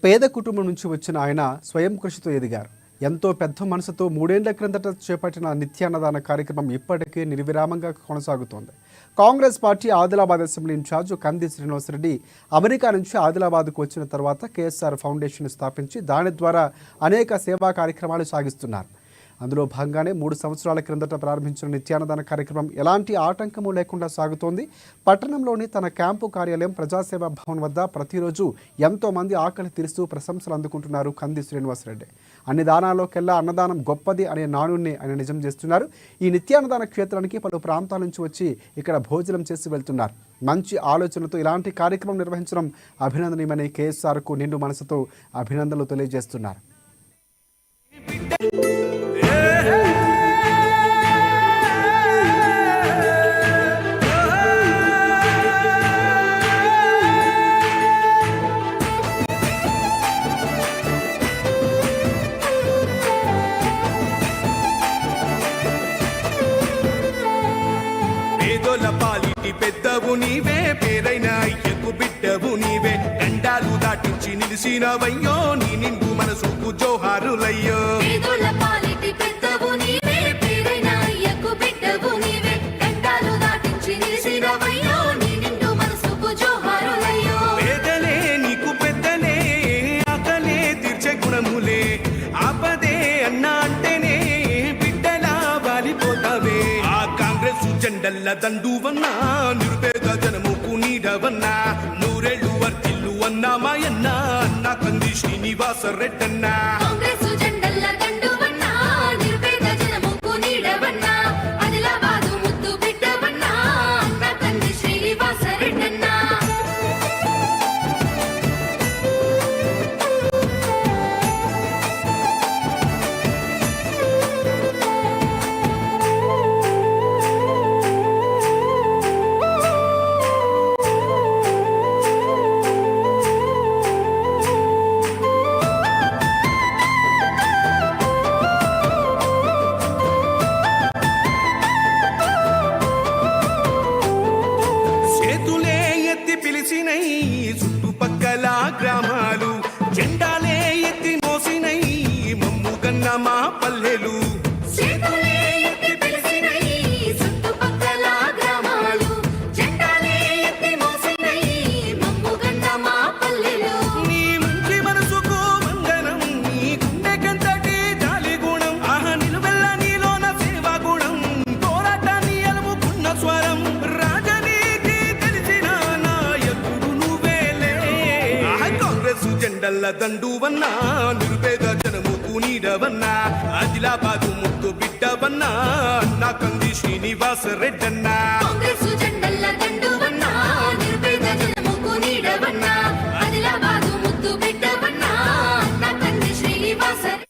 పేద కుటుంబం నుంచి వచ్చిన ఆయన స్వయం కృషితో ఎదిగారు. ఎంతో పెద్ద మనసుతో 3 ఏళ్ల క్రిందట చేపట్టిన నిత్యాన్నదాన కార్యక్రమం ఇప్పటికీ నిర్విరామంగా కొనసాగుతోంది. Congress party Adilabad assembly incharge కంది శ్రీనివాసరెడ్డి అమెరికా నుంచి ఆదిలాబాద్కు వచ్చిన తర్వాత కేఎస్ఆర్ ఫౌండేషన్ స్థాపించి దాని ద్వారా అనేక సేవా కార్యక్రమాలు సాగిస్తున్నారు. అందులో భాగంగానే 3 సంవత్సరాల క్రిందట ప్రారంభించిన నిత్యాన్నదాన కార్యక్రమం ఎలాంటి ఆటంకము లేకుండా సాగుతోంది. పట్టణంలోని తన క్యాంపు కార్యాలయం ప్రజాసేవా భవన్ వద్ద ప్రతిరోజు ఎంతో మంది ఆకలి తీరుస్తూ ప్రశంసలు అందుకుంటున్నారు కంది శ్రీనివాసరెడ్డి. అన్ని దానాల్లోకెల్లా అన్నదానం గొప్పది అనే నానుడిని ఆయన నిజం చేస్తున్నారు. ఈ నిత్యాన్నదాన క్షేత్రానికి పలు ప్రాంతాల నుంచి వచ్చి ఇక్కడ భోజనం చేసి వెళ్తున్నారు. మంచి ఆలోచనతో ఇలాంటి కార్యక్రమం నిర్వహించడం అభినందనీయమని కేఎస్ఆర్కు నిండు మనసుతో అభినందనలు తెలియజేస్తున్నారు. పేదోల పాలిటి పెద్దవు నీవే, పేరైన అయ్యకు బిడ్డవు నీవే, గండాలు దాటించి నిలిసినవయ్యో, నీ నిండు మనసుకు జోహారులయ్యో. పేదోల పాలిటి పెద్దవు నీవే, పేరైన అయ్యకు బిడ్డవు నీవే, గండాలు దాటించి నిలిసినవయ్యో, నీ నిండు మనసుకు జోహారులయ్యో. పేదలే నీకు పెద్దలే, ఆకలే తీర్చే గుణములే, ఆపదే అన్నా అంటేనే బిడ్డలా వాలిపోతావే. ఆ కాంగ్రెస్ జెండల్ల దండువన్నా, నిరుపేద జనముకు నీడవన్నా, నూరేళ్లు వర్తిల్లు అన్నా మాయన్న, అన్నా కంది శ్రీనివాసరెడ్డన్నా. కాంగ్రెస్ జెండల్ల దండువన్నా, నిరుపేద జనముకు నీడవన్నా, ఆదిలాబాదు ముద్దు బిడ్డవన్నా, అన్నా కంది శ్రీనివాసరెడ్డన్నా. చుట్టుపక్కల గ్రామాలు జెండాలే ఎత్తి మోసినై, మమ్ముగన్న మా పల్లెలు. చేతులే ఎత్తి పిలిచినై, చుట్టుపక్కల గ్రామాలు జెండాలే ఎత్తి మోసినై, మమ్ముగన్న మా పల్లెలు. నీ మంచి మనసుకు వందనం, నీ గుండెకెంతటి జాలి గుణం, ఆహ నిలువెల్ల నీలోన సేవా గుణం, పోరాటాన్ని అలుముకున్న స్వరం, రాజనీతి తెలిసిన నాయకుడు నువ్వేలే. కాంగ్రెస్ జెండల్ల దండువన్నా, నిరుపేద జనముకు నీడవన్నా, ఆదిలాబాదు ముద్దు బిడ్డవన్నా, అన్నా కంది శ్రీనివాసరెడ్డన్నా.